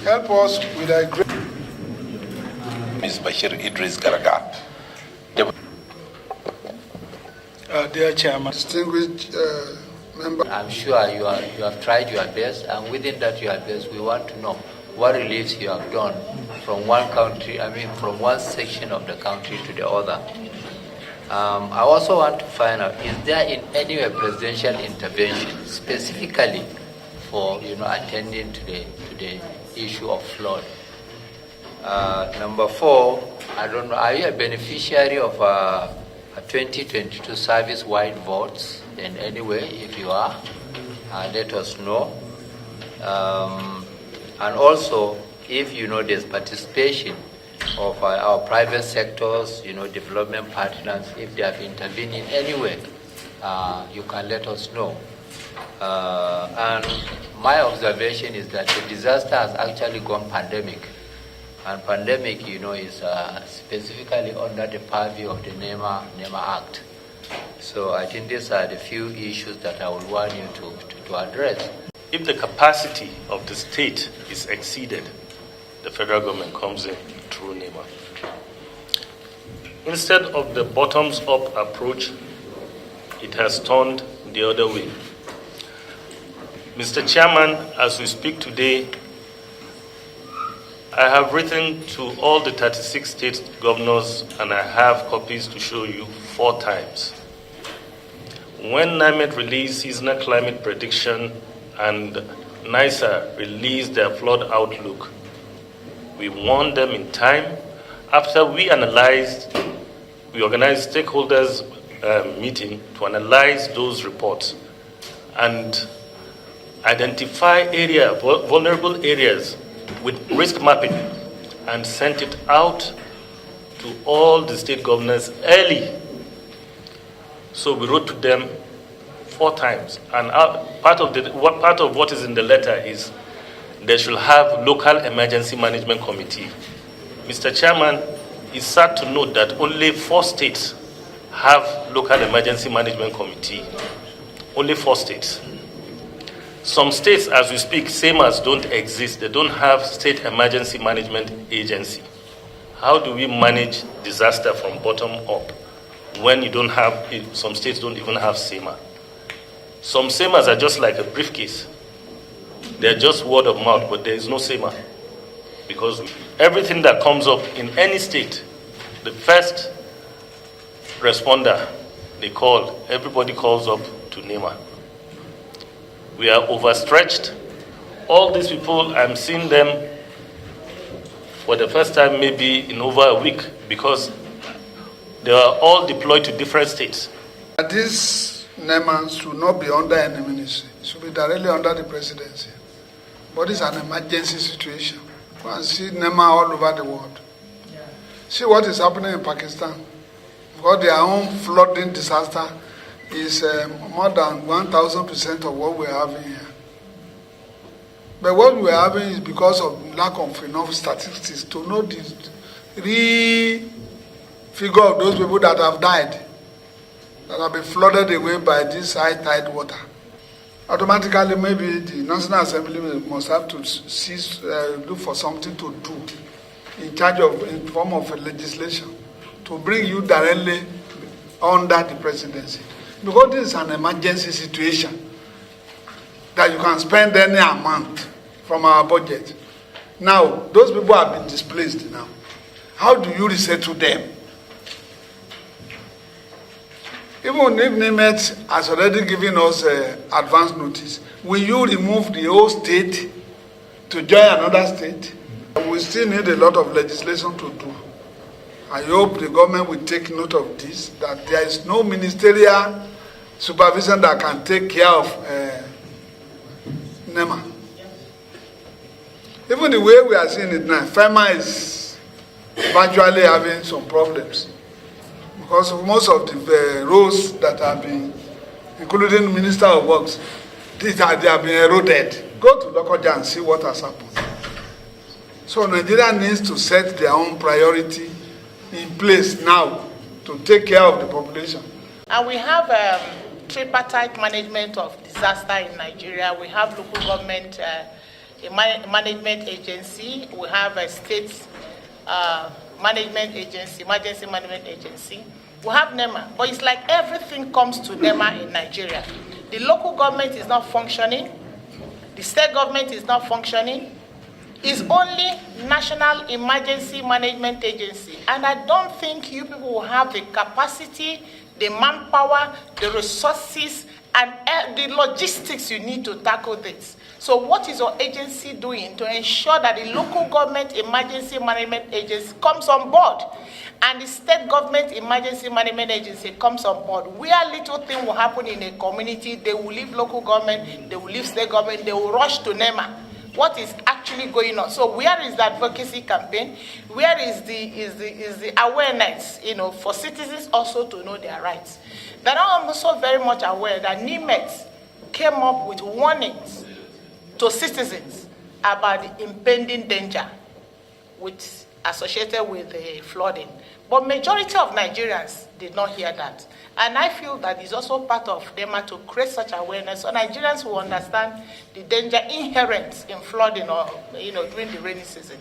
help us with a great... Ms. Bashir Idris Garaga. Dear Chairman, distinguished member. I'm sure you have tried your best, and within that your best, we want to know what reliefs you have done from one country, from one section of the country to the other. I also want to find out, is there in any way presidential intervention specifically for attending to the issue of flood? Number 4, I don't know, are you a beneficiary of a 2022 service-wide votes in any way? If you are, let us know. And also, if there's participation of our private sectors, development partners, if they have intervened in any way, you can let us know. And my observation is that the disaster has actually gone pandemic. And pandemic, is specifically under the purview of the NEMA Act. So I think these are the few issues that I would want you to address. If the capacity of the state is exceeded, the federal government comes in through NEMA. Instead of the bottoms-up approach, it has turned the other way. Mr. Chairman, as we speak today, I have written to all the 36 state governors, and I have copies to show you 4 times. When NIMET released seasonal climate prediction and NISA released their flood outlook, we warned them in time. After we organized stakeholders meeting to analyze those reports and identify vulnerable areas with risk mapping, and sent it out to all the state governors early. So we wrote to them 4 times, and part of what is in the letter is they should have local emergency management committee. Mr. Chairman, it's sad to note that only 4 states have local emergency management committee. Only 4 states. Some states, as we speak, same as don't exist. They don't have state emergency management agency. How do we manage disaster from bottom up when you don't have, some states don't even have SEMA? Some SEMAs are just like a briefcase. They're just word of mouth, but there is no SEMA. Because everything that comes up in any state, the first responder they call, everybody calls up to NEMA. We are overstretched. All these people, I'm seeing them for the first time maybe in over a week because they are all deployed to different states. This NEMA should not be under any ministry. It should be directly under the presidency. But it's an emergency situation. You can see NEMA all over the world. See what is happening in Pakistan. Because their own flooding disaster is more than 1,000% of what we're having here. But what we're having is because of lack of enough statistics to know the real figure of those people that have died, that have been flooded away by this high tide water. Automatically, maybe the National Assembly must have to look for something to do in form of a legislation to bring you directly under the presidency. Because this is an emergency situation that you can spend any amount from our budget. Now, those people have been displaced now. How do you resettle them? Even if NEMA has already given us advance notice, will you remove the whole state to join another state? We still need a lot of legislation to do. I hope the government will take note of this, that there is no ministerial supervision that can take care of NEMA. Even the way we are seeing it now, FEMA is virtually having some problems because of most of the roles that have been, including Minister of Works, they have been eroded. Go to Lokoja and see what has happened. So Nigeria needs to set their own priority in place now to take care of the population. And we have tripartite management of disaster in Nigeria. We have local government a management agency, we have a state management agency, emergency management agency. We have NEMA, but it's like everything comes to NEMA in Nigeria. The local government is not functioning. The state government is not functioning. It's only National Emergency Management Agency. And I don't think you people will have the capacity, the manpower, the resources, and the logistics you need to tackle this. So what is your agency doing to ensure that the local government emergency management agency comes on board and the state government emergency management agency comes on board? Where little thing will happen in a community, they will leave local government, they will leave state government, they will rush to NEMA. What is actually going on? So where is the advocacy campaign? Where is the awareness, for citizens also to know their rights? Then I'm also very much aware that NEMA came up with warnings to citizens about the impending danger associated with the flooding. But majority of Nigerians did not hear that. And I feel that it's also part of NEMA to create such awareness so Nigerians will understand the danger inherent in flooding or, during the rainy season.